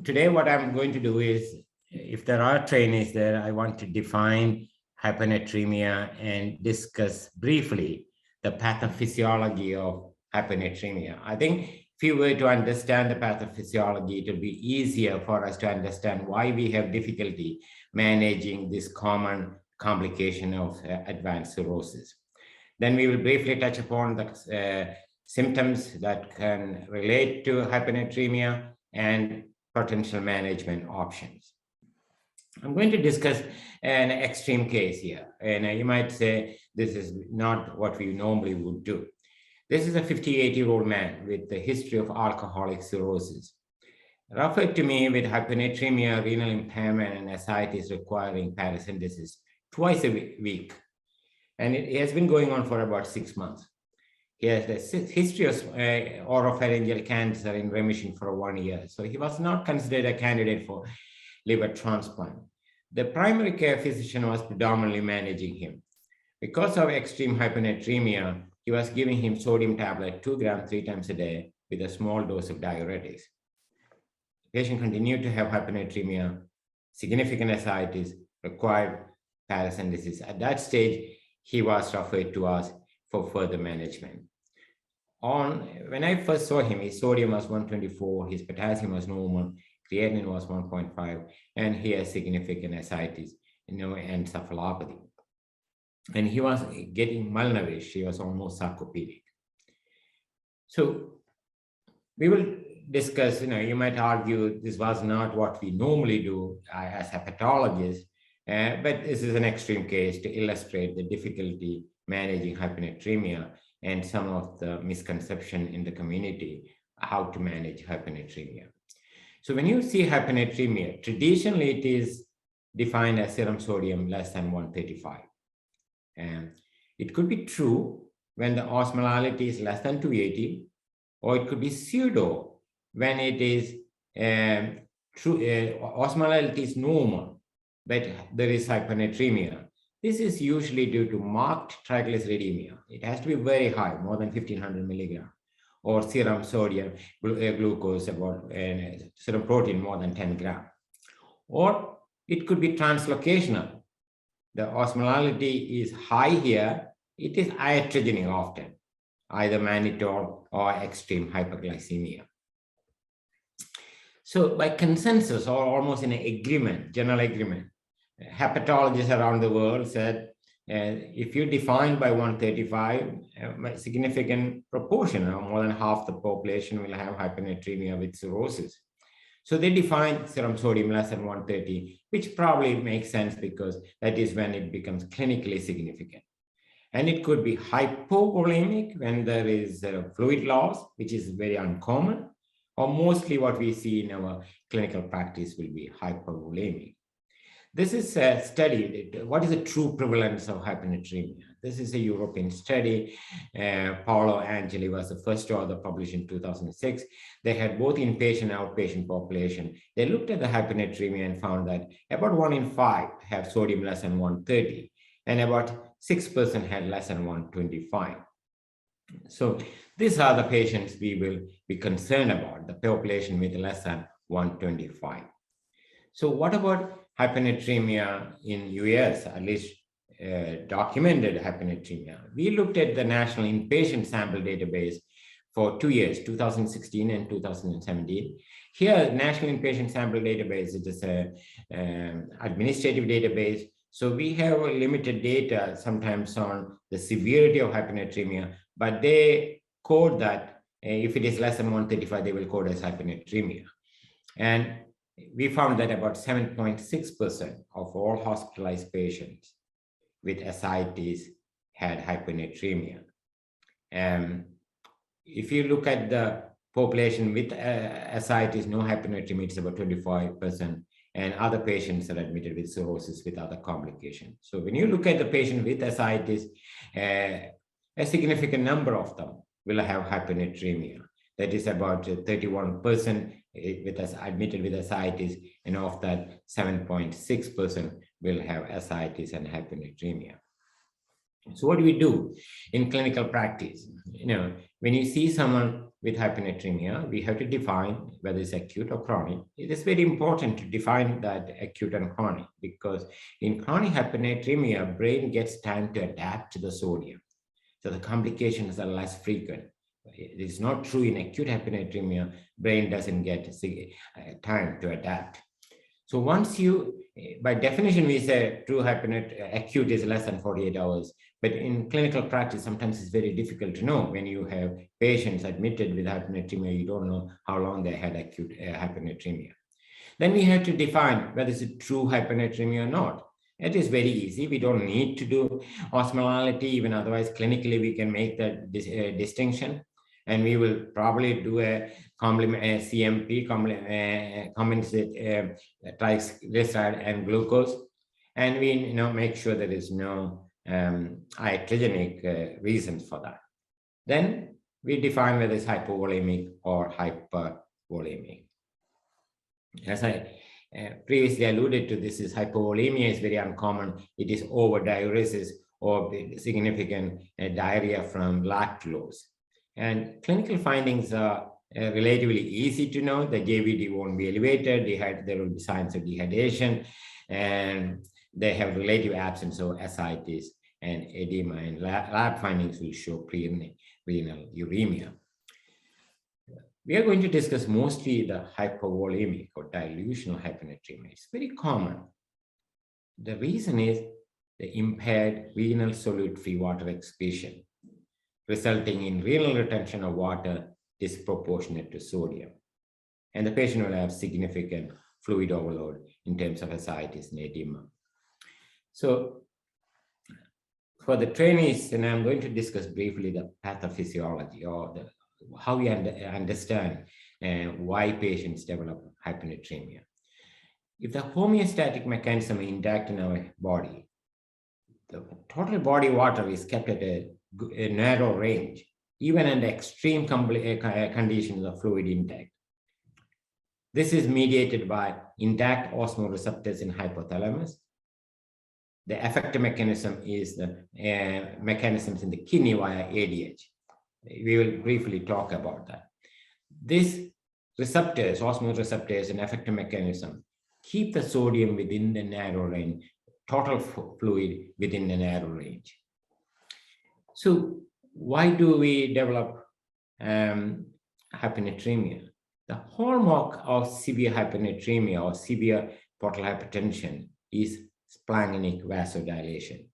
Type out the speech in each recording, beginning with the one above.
Today, what I'm going to do is, if there are trainees there, I want to define hyponatremia and discuss briefly the pathophysiology of hyponatremia. I think if you were to understand the pathophysiology, it will be easier for us to understand why we have difficulty managing this common complication of advanced cirrhosis. Then we will briefly touch upon the symptoms that can relate to hyponatremia and potential management options. I'm going to discuss an extreme case here, and you might say this is not what we normally would do. This is a 58-year-old man with a history of alcoholic cirrhosis, referred to me with hyponatremia, renal impairment, and ascites requiring paracentesis twice a week. And it has been going on for about 6 months. He has a history of oropharyngeal cancer in remission for 1 year. So he was not considered a candidate for liver transplant. The primary care physician was predominantly managing him. Because of extreme hyponatremia, he was giving him sodium tablet 2 grams 3 times a day with a small dose of diuretics. The patient continued to have hyponatremia, significant ascites, required paracentesis. At that stage, he was referred to us for further management. When I first saw him, his sodium was 124, his potassium was normal, creatinine was 1.5, and he has significant ascites, and encephalopathy. And he was getting malnourished. He was almost sarcopenic. So we will discuss, you might argue this was not what we normally do as hepatologists, but this is an extreme case to illustrate the difficulty managing hyponatremia and some of the misconception in the community, how to manage hyponatremia. So when you see hyponatremia, traditionally it is defined as serum sodium less than 135. And it could be true when the osmolality is less than 280, or it could be pseudo when it is true, osmolality is normal, but there is hyponatremia. This is usually due to marked triglyceridemia. It has to be very high, more than 1500 milligrams, or serum sodium, glucose, about serum protein more than 10 grams. Or it could be translocational. The osmolality is high here. It is iatrogenic often, either mannitol or extreme hyperglycemia. So by consensus, or almost in an agreement, general agreement, hepatologists around the world said, if you define by 135, a significant proportion, more than half the population will have hyponatremia with cirrhosis. So they define serum sodium less than 130, which probably makes sense because that is when it becomes clinically significant. And it could be hypovolemic when there is fluid loss, which is very uncommon, or mostly what we see in our clinical practice will be hypovolemic. This is a study, what is the true prevalence of hyponatremia? This is a European study. Paolo Angeli was the first author, published in 2006. They had both inpatient and outpatient population. They looked at the hyponatremia and found that about 1 in 5 have sodium less than 130, and about 6% had less than 125. So these are the patients we will be concerned about, the population with less than 125. So what about hyponatremia in US, at least documented hyponatremia? We looked at the National Inpatient Sample Database for 2 years, 2016 and 2017. Here, National Inpatient Sample Database is just an administrative database. So we have limited data sometimes on the severity of hyponatremia, but they code that if it is less than 135, they will code as hyponatremia. And we found that about 7.6% of all hospitalized patients with ascites had hyponatremia. If you look at the population with ascites, no hyponatremia, it's about 25%, and other patients are admitted with cirrhosis with other complications. So when you look at the patient with ascites, a significant number of them will have hyponatremia. That is about 31% admitted with ascites, and of that 7.6% will have ascites and hyponatremia. So what do we do in clinical practice? When you see someone with hyponatremia, we have to define whether it's acute or chronic. It is very important to define that acute and chronic, because in chronic hyponatremia, brain gets time to adapt to the sodium. So the complications are less frequent. It is not true in acute hyponatremia, brain doesn't get time to adapt. So once you, by definition, we say true acute is less than 48 hours. But in clinical practice, sometimes it's very difficult to know. When you have patients admitted with hyponatremia, you don't know how long they had acute hyponatremia. Then we have to define whether it's a true hyponatremia or not. It is very easy. We don't need to do osmolality. Even otherwise, clinically, we can make that distinction. And we will probably do a CMP, compensate triglyceride and glucose. And we make sure there is no iatrogenic reasons for that. Then we define whether it's hypovolemic or hypervolemic. As I previously alluded to, this is hypovolemia is very uncommon. It is overdiuresis or significant diarrhea from lactulose. And clinical findings are relatively easy to know. The JVD won't be elevated. There will be signs of dehydration, and they have relative absence of ascites and edema, and lab findings will show pre-renal uremia. We are going to discuss mostly the hypovolemic or dilutional hyponatremia. It's very common. The reason is the impaired renal solute free water excretion, resulting in renal retention of water disproportionate to sodium. And the patient will have significant fluid overload in terms of ascites and edema. So for the trainees, and I'm going to discuss briefly the pathophysiology, or how we understand why patients develop hyponatremia. If the homeostatic mechanism is intact in our body, the total body water is kept at a narrow range, even under extreme conditions of fluid intake. This is mediated by intact osmoreceptors in hypothalamus. The effector mechanism is the mechanisms in the kidney via ADH. We will briefly talk about that. These receptors, osmoreceptors and effector mechanism, keep the sodium within the narrow range, total fluid within the narrow range. So why do we develop hyponatremia? The hallmark of severe hyponatremia or severe portal hypertension is splanchnic vasodilation.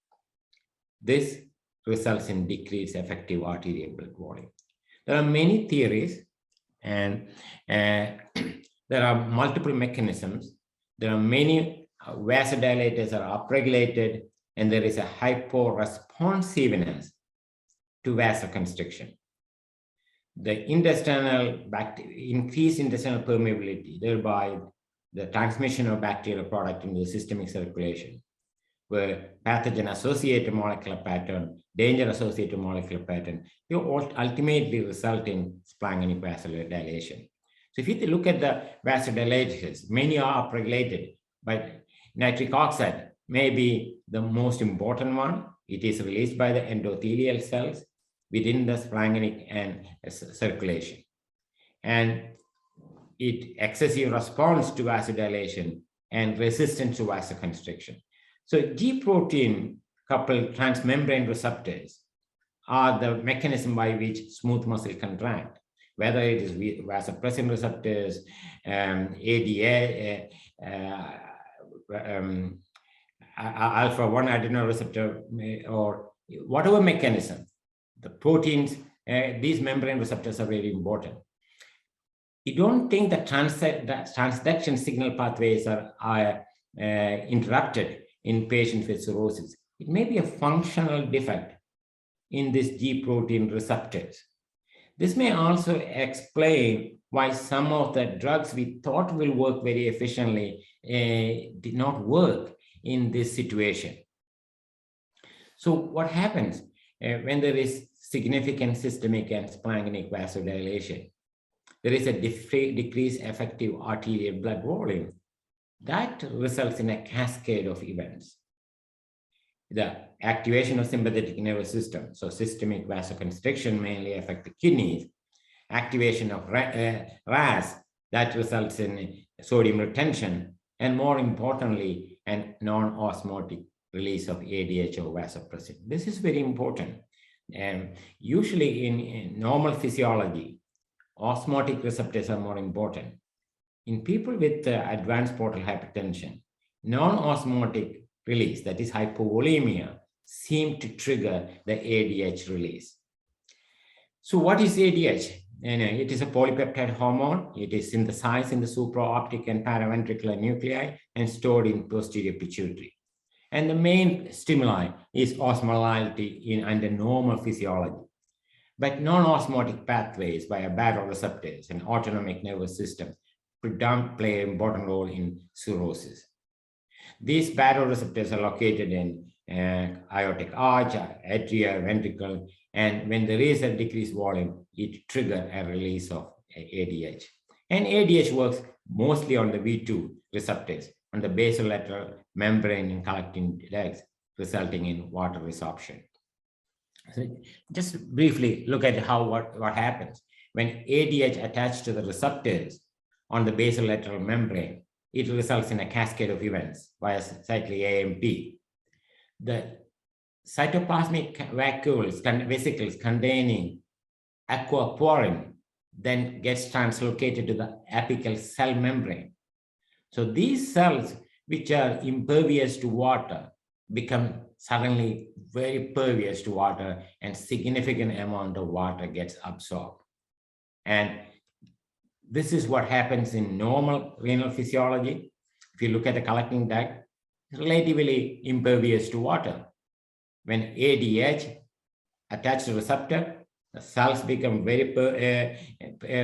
This results in decreased effective arterial blood volume. There are many theories, and there are multiple mechanisms. There are many vasodilators are upregulated, and there is a hyporesponsiveness to vasoconstriction. The increased intestinal permeability, thereby the transmission of bacterial product into the systemic circulation, where pathogen-associated molecular pattern, danger-associated molecular pattern, they ultimately result in splanchnic vasodilation. So if you look at the vasodilators, many are upregulated, but nitric oxide may be the most important one. It is released by the endothelial cells within the splanchnic and circulation. And it excessive response to vasodilation and resistance to vasoconstriction. So G protein coupled transmembrane receptors are the mechanism by which smooth muscle contract, whether it is vasopressin receptors, ADA, alpha-1 adenoreceptor, or whatever mechanism, the proteins, these membrane receptors are very important. You don't think that transduction signal pathways are interrupted in patients with cirrhosis. It may be a functional defect in these G protein receptors. This may also explain why some of the drugs we thought will work very efficiently did not work in this situation. So what happens when there is significant systemic and splanchnic vasodilation? There is a decreased effective arterial blood volume. That results in a cascade of events. The activation of sympathetic nervous system, so systemic vasoconstriction mainly affect the kidneys, activation of RAS that results in sodium retention, and more importantly, a non-osmotic release of ADH or vasopressin. This is very important. And usually in normal physiology, osmotic receptors are more important. In people with advanced portal hypertension, non-osmotic release, that is hypovolemia, seem to trigger the ADH release. So what is ADH? And it is a polypeptide hormone. It is synthesized in the supraoptic and paraventricular nuclei and stored in posterior pituitary. And the main stimuli is osmolality under normal physiology. But non-osmotic pathways via baroreceptors and autonomic nervous system play an important role in cirrhosis. These baroreceptors are located in aortic arch, atria, ventricle, and when there is a decreased volume, it triggers a release of ADH. And ADH works mostly on the V2 receptors on the basolateral membrane in collecting legs, resulting in water resorption. So just briefly look at what happens. When ADH attaches to the receptors on the basolateral membrane, it results in a cascade of events via cyclic AMP. The cytoplasmic vesicles containing aquaporin then gets translocated to the apical cell membrane. So these cells, which are impervious to water, become suddenly very pervious to water, and significant amount of water gets absorbed. And this is what happens in normal renal physiology. If you look at the collecting duct, it's relatively impervious to water. When ADH attaches to the receptor, the cells become very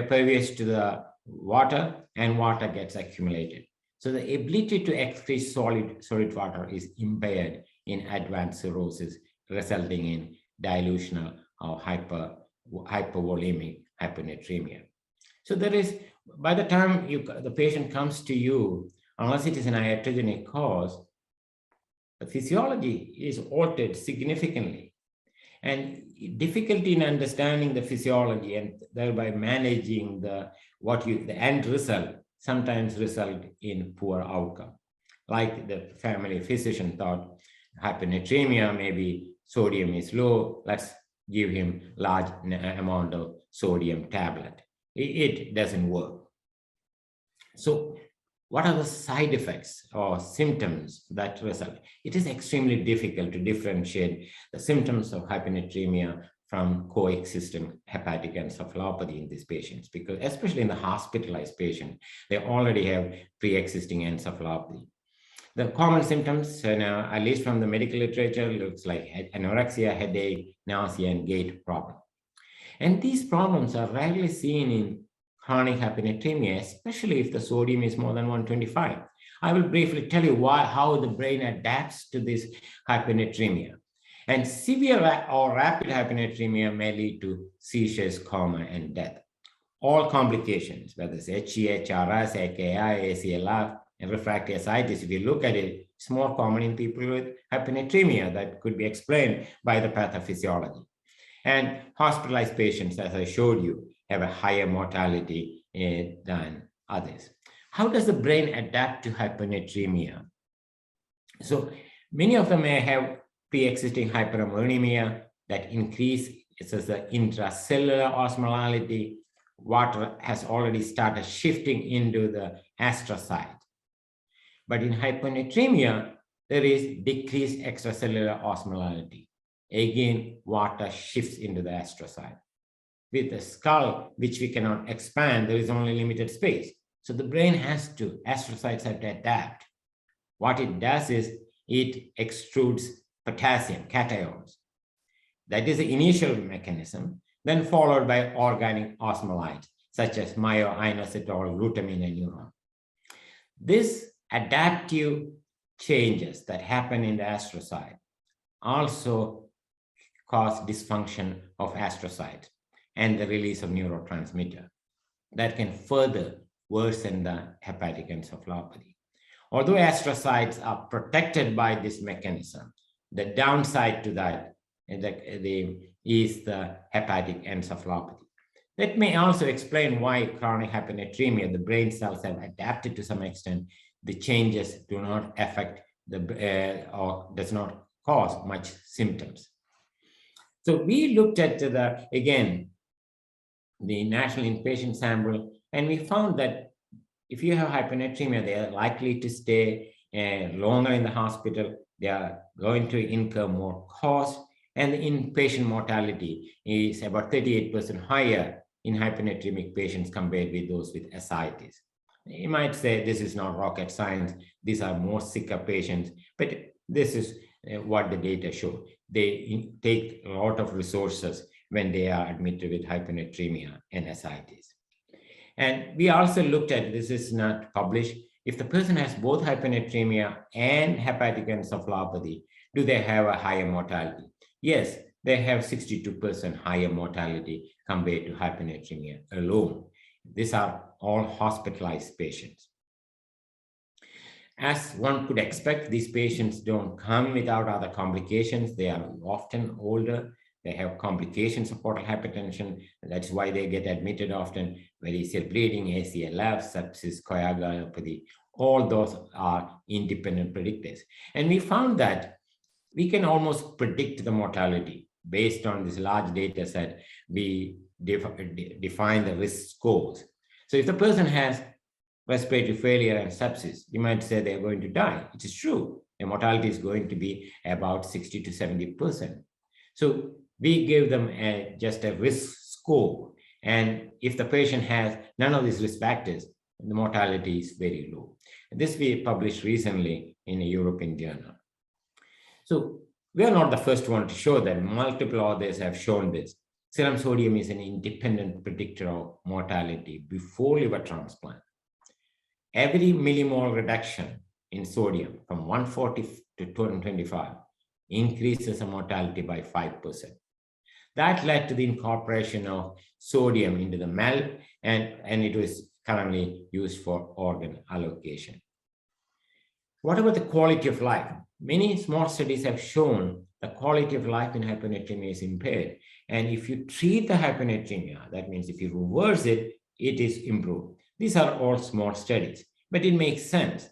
pervious to the water, and water gets accumulated. So the ability to excrete solid water is impaired in advanced cirrhosis, resulting in dilutional or hypovolemic hyponatremia. So there is, by the time the patient comes to you, unless it is an iatrogenic cause, the physiology is altered significantly. And difficulty in understanding the physiology and thereby managing the end result sometimes result in poor outcome. Like the family physician thought hyponatremia, maybe sodium is low, let's give him large amount of sodium tablet. It doesn't work. So what are the side effects or symptoms that result? It is extremely difficult to differentiate the symptoms of hyponatremia from coexisting hepatic encephalopathy in these patients, because especially in the hospitalized patient, they already have pre-existing encephalopathy. The common symptoms, at least from the medical literature, looks like anorexia, headache, nausea, and gait problem. And these problems are rarely seen in chronic hyponatremia, especially if the sodium is more than 125. I will briefly tell you how the brain adapts to this hyponatremia. And severe or rapid hyponatremia may lead to seizures, coma, and death. All complications, whether it's HE, HRS, AKI, ACLF, and refractory ascites, if you look at it, it's more common in people with hyponatremia that could be explained by the pathophysiology. And hospitalized patients, as I showed you, have a higher mortality than others. How does the brain adapt to hyponatremia? So many of them may have pre-existing hyperammonemia that increases the intracellular osmolality. Water has already started shifting into the astrocyte. But in hyponatremia, there is decreased extracellular osmolality. Again, water shifts into the astrocyte. With the skull, which we cannot expand, there is only limited space. So the brain astrocytes have to adapt. What it does is it extrudes potassium, cations. That is the initial mechanism, then followed by organic osmolytes, such as myoinositol, glutamine, and neuron. This adaptive changes that happen in the astrocyte also cause dysfunction of astrocytes and the release of neurotransmitter that can further worsen the hepatic encephalopathy. Although astrocytes are protected by this mechanism, the downside to that is the hepatic encephalopathy. That may also explain why chronic hyponatremia, the brain cells have adapted to some extent. The changes do not affect the or does not cause much symptoms. So we looked at again the national inpatient sample, and we found that if you have hyponatremia, they are likely to stay longer in the hospital. They are going to incur more cost, and the inpatient mortality is about 38% higher in hyponatremic patients compared with those with ascites. You might say this is not rocket science. These are more sicker patients, but this is what the data show. They take a lot of resources when they are admitted with hyponatremia and ascites. And we also looked at, this is not published, if the person has both hyponatremia and hepatic encephalopathy, do they have a higher mortality? Yes, they have 62% higher mortality compared to hyponatremia alone. These are all hospitalized patients. As one could expect, these patients don't come without other complications. They are often older. They have complications of portal hypertension. That's why they get admitted often. Variceal bleeding, ACLF, sepsis, coagulopathy, all those are independent predictors. And we found that we can almost predict the mortality based on this large data set. We define the risk scores. So if the person has respiratory failure and sepsis, you might say they're going to die. It is true. The mortality is going to be about 60 to 70%. So we give them just a risk score. And if the patient has none of these risk factors, the mortality is very low. This we published recently in a European journal. So we are not the first one to show that. Multiple authors have shown this. Serum sodium is an independent predictor of mortality before liver transplant. Every millimole reduction in sodium from 140 to 225 increases the mortality by 5%. That led to the incorporation of sodium into the MELD, and it was currently used for organ allocation. What about the quality of life? Many small studies have shown the quality of life in hyponatremia is impaired. And if you treat the hyponatremia, that means if you reverse it, it is improved. These are all small studies, but it makes sense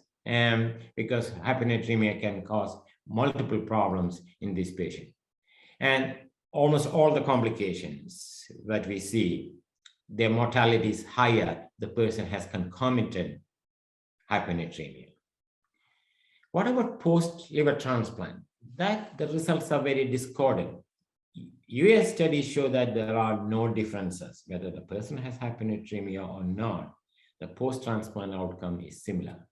because hyponatremia can cause multiple problems in this patient. And almost all the complications that we see, their mortality is higher. The person has concomitant hyponatremia. What about post-liver transplant? The results are very discordant. US studies show that there are no differences, whether the person has hyponatremia or not. The post-transplant outcome is similar.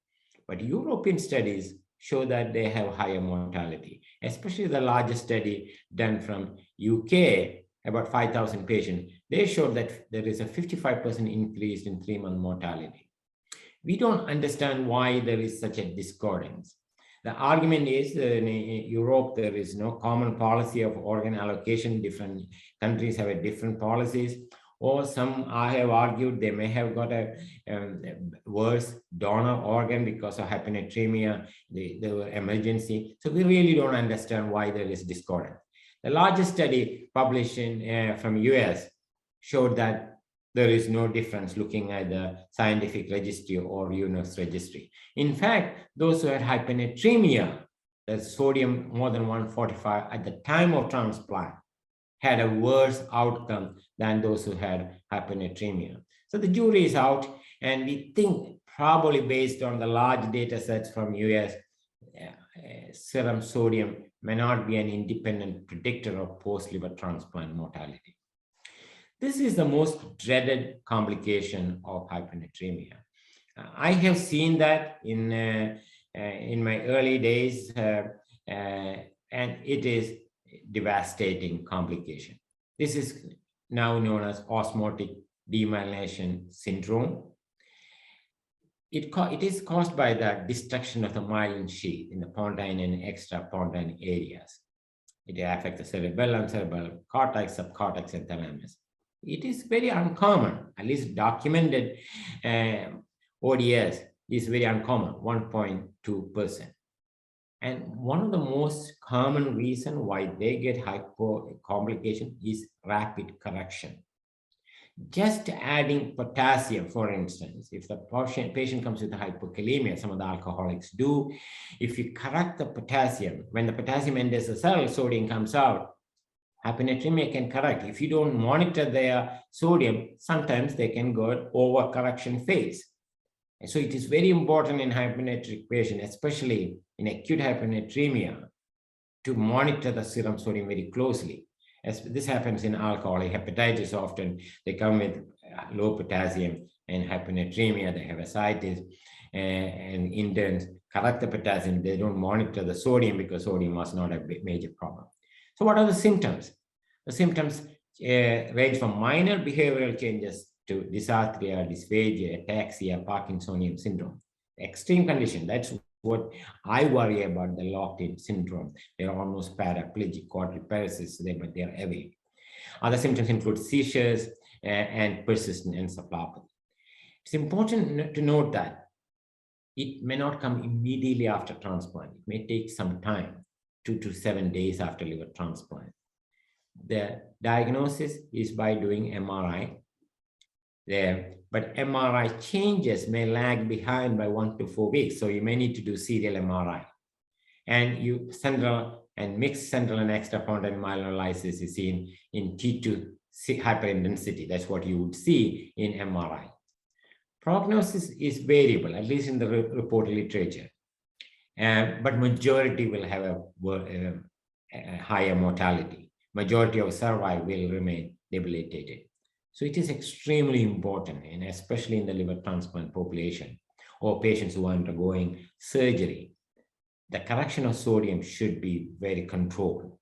But European studies show that they have higher mortality, especially the largest study done from UK, about 5,000 patients. They showed that there is a 55% increase in 3-month mortality. We don't understand why there is such a discordance. The argument is that in Europe, there is no common policy of organ allocation. Different countries have different policies. Or some I have argued they may have got a worse donor organ because of hyponatremia, the emergency. So we really don't understand why there is discordance. The largest study published from US showed that there is no difference looking at the scientific registry or UNOS registry. In fact, those who had hyponatremia, the sodium more than 145 at the time of transplant, had a worse outcome than those who had hyponatremia. So the jury is out, and we think probably based on the large data sets from US, serum sodium may not be an independent predictor of post-liver transplant mortality. This is the most dreaded complication of hyponatremia. I have seen that in my early days, and it is devastating complication. This is now known as osmotic demyelination syndrome. It is caused by the destruction of the myelin sheath in the pontine and extrapontine areas. It affects the cerebellum, cerebral cortex, subcortex, and thalamus. It is very uncommon, at least documented ODS is very uncommon, 1.2%. And one of the most common reasons why they get complication is rapid correction. Just adding potassium, for instance, if the patient comes with hypokalemia, some of the alcoholics do, if you correct the potassium, when the potassium enters the cell, sodium comes out, hyponatremia can correct. If you don't monitor their sodium, sometimes they can go overcorrection phase. And so it is very important in hyponatric patients, especially in acute hyponatremia, to monitor the serum sodium very closely. As this happens in alcoholic hepatitis, often they come with low potassium and hyponatremia, they have ascites, and interns correct the potassium, they don't monitor the sodium because sodium was not a major problem. So what are the symptoms? The symptoms range from minor behavioral changes to dysarthria, dysphagia, ataxia, Parkinsonian syndrome. Extreme condition, that's what I worry about, the locked-in syndrome. They're almost paraplegic, quadriparesis, but they're awake. Other symptoms include seizures and persistent encephalopathy. It's important to note that it may not come immediately after transplant. It may take some time, 2 to 7 days after liver transplant. The diagnosis is by doing MRI. But MRI changes may lag behind by 1 to 4 weeks. So you may need to do serial MRI. And central and mixed central and extrafountain myelinolysis is seen in T2 hyperintensity. That's what you would see in MRI. Prognosis is variable, at least in the reported literature. But majority will have a higher mortality. Majority of survival will remain debilitated. So it is extremely important, and especially in the liver transplant population or patients who are undergoing surgery, the correction of sodium should be very controlled.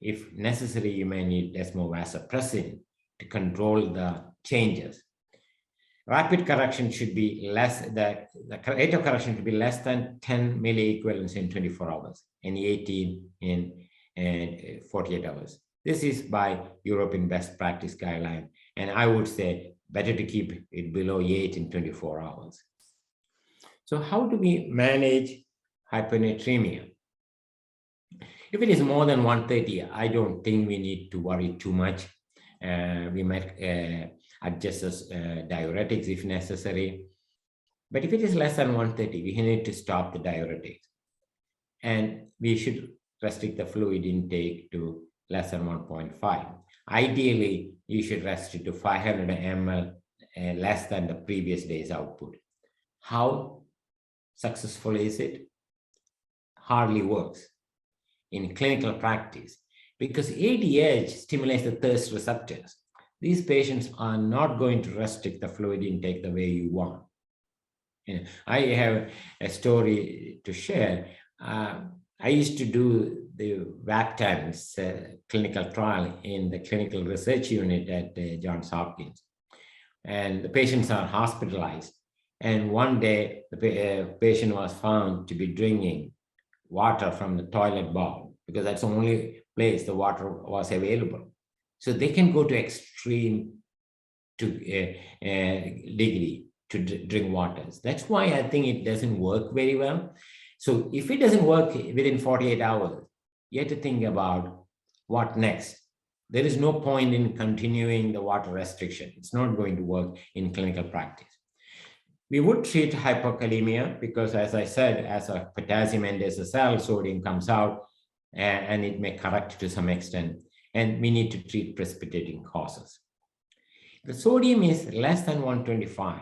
If necessary, you may need desmovasopressin to control the changes. Rapid correction should be less, the rate of correction should be less than 10 milliequivalents in 24 hours and 18 in 48 hours. This is by European best practice guideline. And I would say better to keep it below 8 in 24 hours. So how do we manage hyponatremia? If it is more than 130, I don't think we need to worry too much. We might adjust diuretics if necessary. But if it is less than 130, we need to stop the diuretics. And we should restrict the fluid intake to less than 1.5. Ideally, you should restrict to 500 ml less than the previous day's output. How successful is it? Hardly works in clinical practice because ADH stimulates the thirst receptors. These patients are not going to restrict the fluid intake the way you want. I have a story to share. I used to do the Vaptan's clinical trial in the clinical research unit at Johns Hopkins. And the patients are hospitalized. And one day, the patient was found to be drinking water from the toilet bowl because that's the only place the water was available. So they can go to extreme degree to drink waters. That's why I think it doesn't work very well. So if it doesn't work within 48 hours, you have to think about what next. There is no point in continuing the water restriction. It's not going to work in clinical practice. We would treat hypokalemia because, as I said, as a potassium enters the cell, sodium comes out, and it may correct to some extent. And we need to treat precipitating causes. If the sodium is less than 125,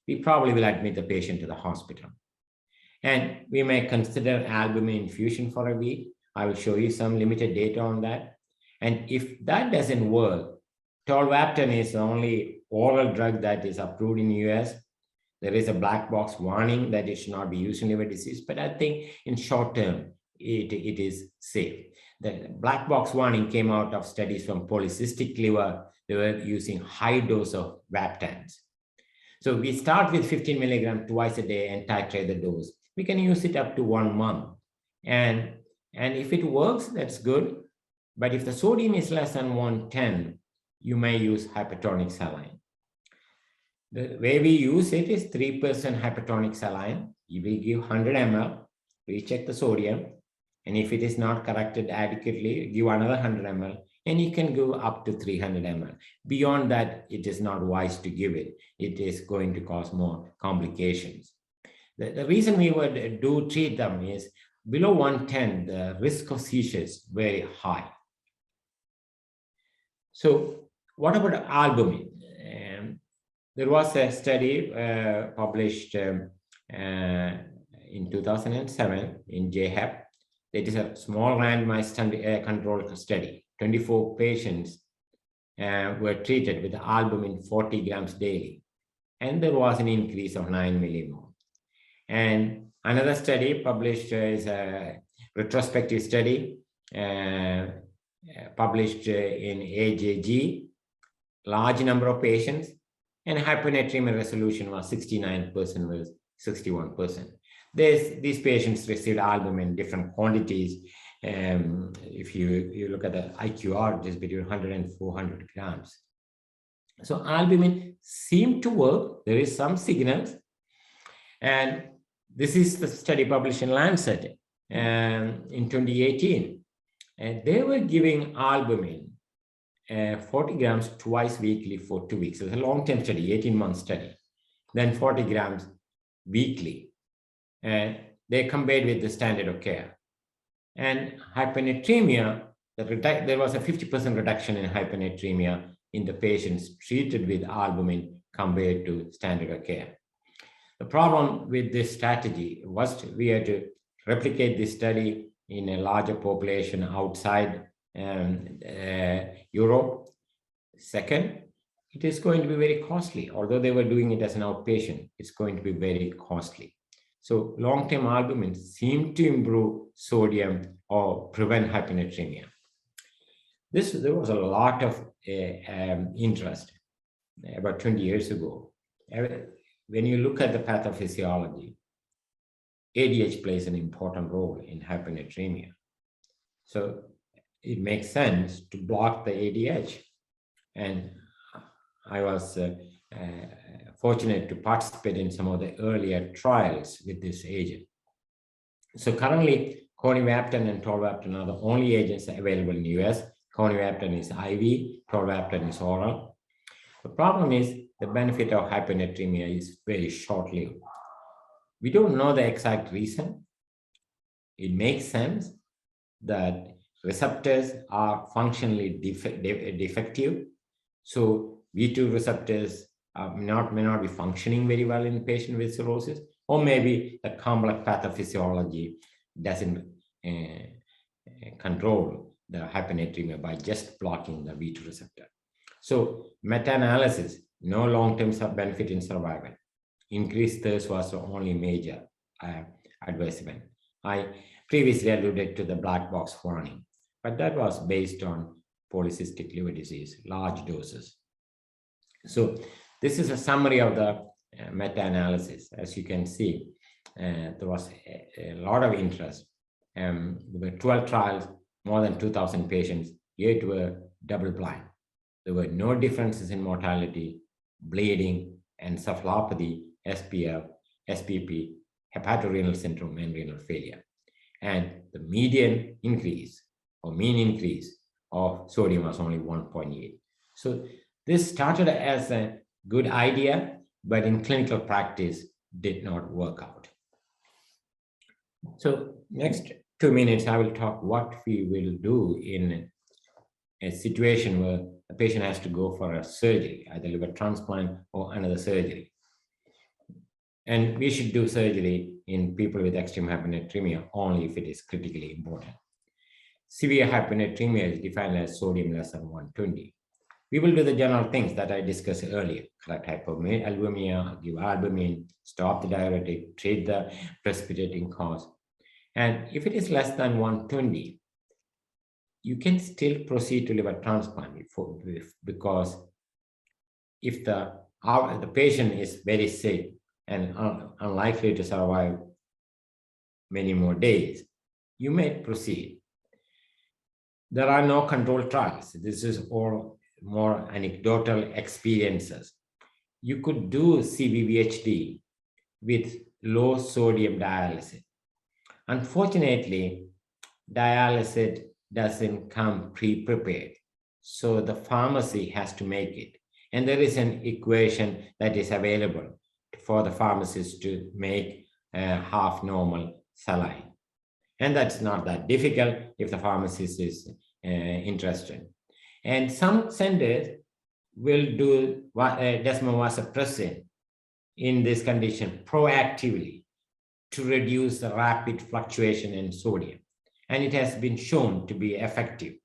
we probably will admit the patient to the hospital. And we may consider albumin infusion for a week. I will show you some limited data on that. And if that doesn't work, tolvaptan is the only oral drug that is approved in the US. There is a black box warning that it should not be used in liver disease, but I think in short term, it is safe. The black box warning came out of studies from polycystic liver. They were using high dose of Vaptans. So we start with 15 milligrams twice a day and titrate the dose. We can use it up to 1 month. And if it works, that's good. But if the sodium is less than 110, you may use hypertonic saline. The way we use it is 3% hypertonic saline. You will give 100 ml, recheck the sodium. And if it is not corrected adequately, give another 100 ml and you can go up to 300 ml. Beyond that, it is not wise to give it. It is going to cause more complications. The reason we would do treat them is below 110, the risk of seizures is very high. So what about albumin? There was a study published in 2007 in JHEP. It is a small randomized controlled study. 24 patients were treated with albumin 40 grams daily, and there was an increase of 9 millimole. And another study published is a retrospective study published in AJG, large number of patients, and hyponatremia resolution was 69% versus 61%. These patients received albumin in different quantities. If you look at the IQR, it is between 100 and 400 grams. So albumin seemed to work. There is some signals. And this is the study published in Lancet in 2018. And they were giving albumin 40 grams twice weekly for 2 weeks. It was a long-term study, 18-month study. Then 40 grams weekly. And they compared with the standard of care. And hyponatremia, there was a 50% reduction in hyponatremia in the patients treated with albumin compared to standard of care. The problem with this strategy was we had to replicate this study in a larger population outside Europe. Second, it is going to be very costly. Although they were doing it as an outpatient, it's going to be very costly. So long-term albumin seemed to improve sodium or prevent hyponatremia. There was a lot of interest about 20 years ago. When you look at the pathophysiology, ADH plays an important role in hyponatremia. So it makes sense to block the ADH. And I was fortunate to participate in some of the earlier trials with this agent. So currently, conivaptan and tolvaptan are the only agents available in the US. Conivaptan is IV, tolvaptan is oral. The problem is the benefit of hyponatremia is very short-lived. We don't know the exact reason. It makes sense that receptors are functionally defective. So V2 receptors may not be functioning very well in a patient with cirrhosis, or maybe the complex pathophysiology doesn't control the hyponatremia by just blocking the V2 receptor. So meta-analysis, no long-term benefit in survival. Increased thirst was the only major adverse event. I previously alluded to the black box warning, but that was based on polycystic liver disease, large doses. So this is a summary of the meta-analysis. As you can see, there was a lot of interest. There were 12 trials, more than 2,000 patients, 8 were double-blind. There were no differences in mortality, bleeding, encephalopathy, SPF, SPP, hepatorenal syndrome, and renal failure. And the median increase or mean increase of sodium was only 1.8. So this started as a good idea, but in clinical practice did not work out. So next 2 minutes, I will talk what we will do in a situation where a patient has to go for a surgery, either liver transplant or another surgery. And we should do surgery in people with extreme hyponatremia only if it is critically important. Severe hyponatremia is defined as sodium less than 120. We will do the general things that I discussed earlier: correct hypoalbuminemia, give albumin, stop the diuretic, treat the precipitating cause. And if it is less than 120, you can still proceed to liver transplant because if the patient is very sick and unlikely to survive many more days, you may proceed. There are no controlled trials. This is all more anecdotal experiences. You could do CVVHD with low sodium dialysate. Unfortunately, dialysate doesn't come pre-prepared. So the pharmacy has to make it. And there is an equation that is available for the pharmacist to make half normal saline. And that's not that difficult if the pharmacist is interested. And some centers will do desmovasopressin in this condition proactively to reduce the rapid fluctuation in sodium. And it has been shown to be effective.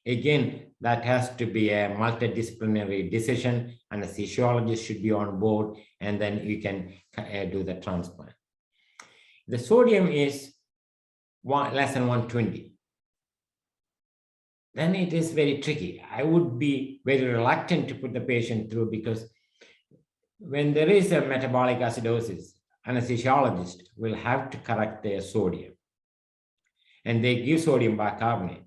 Again, that has to be a multidisciplinary decision. Anesthesiologist should be on board, and then you can do the transplant. The sodium is less than 120. Then it is very tricky. I would be very reluctant to put the patient through, because when there is a metabolic acidosis, anesthesiologist will have to correct their sodium. And they give sodium bicarbonate.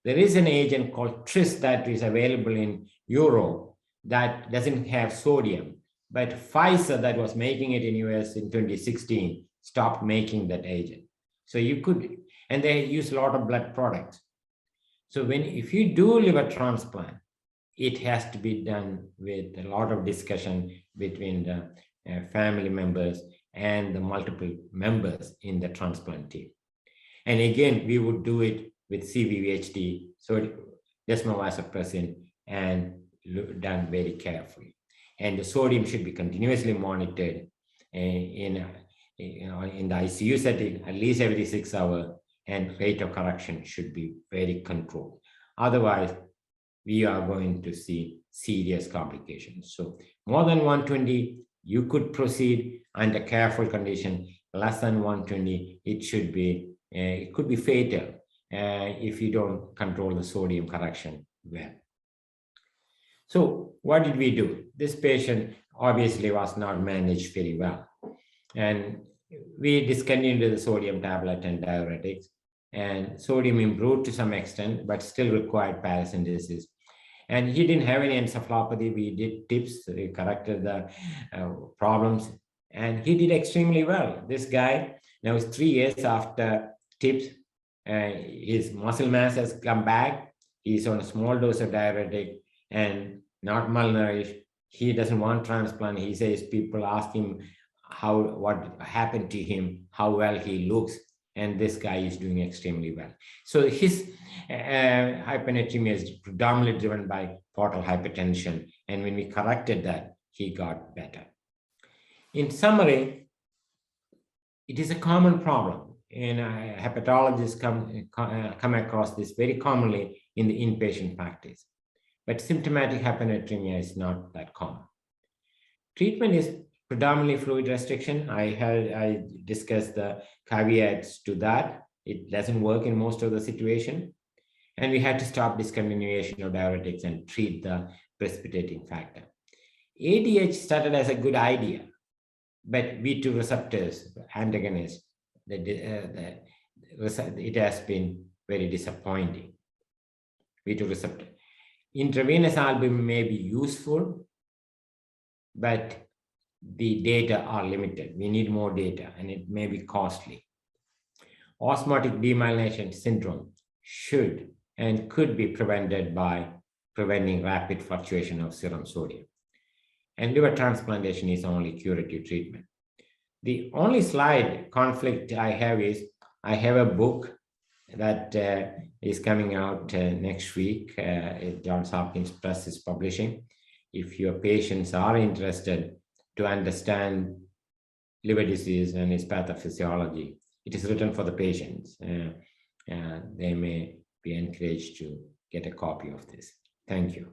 There is an agent called Tris that is available in Europe that doesn't have sodium, but Pfizer, that was making it in US in 2016, stopped making that agent. So you could, and they use a lot of blood products. So if you do liver transplant, it has to be done with a lot of discussion between the family members and the multiple members in the transplant team. And again, we would do it with CVVHD, so desmovasopressin, and done very carefully. And the sodium should be continuously monitored in the ICU setting, at least every 6 hours, and rate of correction should be very controlled. Otherwise, we are going to see serious complications. So more than 120, you could proceed under careful condition. Less than 120, it could be fatal if you don't control the sodium correction well. So what did we do? This patient obviously was not managed very well. And we discontinued the sodium tablet and diuretics, and sodium improved to some extent, but still required paracentesis. And he didn't have any encephalopathy. We did tips, we corrected the problems, and he did extremely well. This guy, now it's 3 years after tips, his muscle mass has come back. He's on a small dose of diuretic and not malnourished. He doesn't want transplant. He says people ask him what happened to him, how well he looks, and this guy is doing extremely well. So his hyponatremia is predominantly driven by portal hypertension, and when we corrected that, he got better. In summary, it is a common problem, and hepatologists come across this very commonly in the inpatient practice. But symptomatic hyponatremia is not that common. Treatment is predominantly fluid restriction. I discussed the caveats to that. It doesn't work in most of the situation. And we had to stop discontinuation of diuretics and treat the precipitating factor. ADH started as a good idea, but B2 receptors, antagonists, it has been very disappointing. B2 receptor. Intravenous albumin may be useful, but the data are limited. We need more data, and it may be costly. Osmotic demyelination syndrome should and could be prevented by preventing rapid fluctuation of serum sodium. And liver transplantation is only curative treatment. The only slide conflict I have is, I have a book that is coming out next week. Johns Hopkins Press is publishing. If your patients are interested to understand liver disease and its pathophysiology, it is written for the patients. They may be encouraged to get a copy of this. Thank you.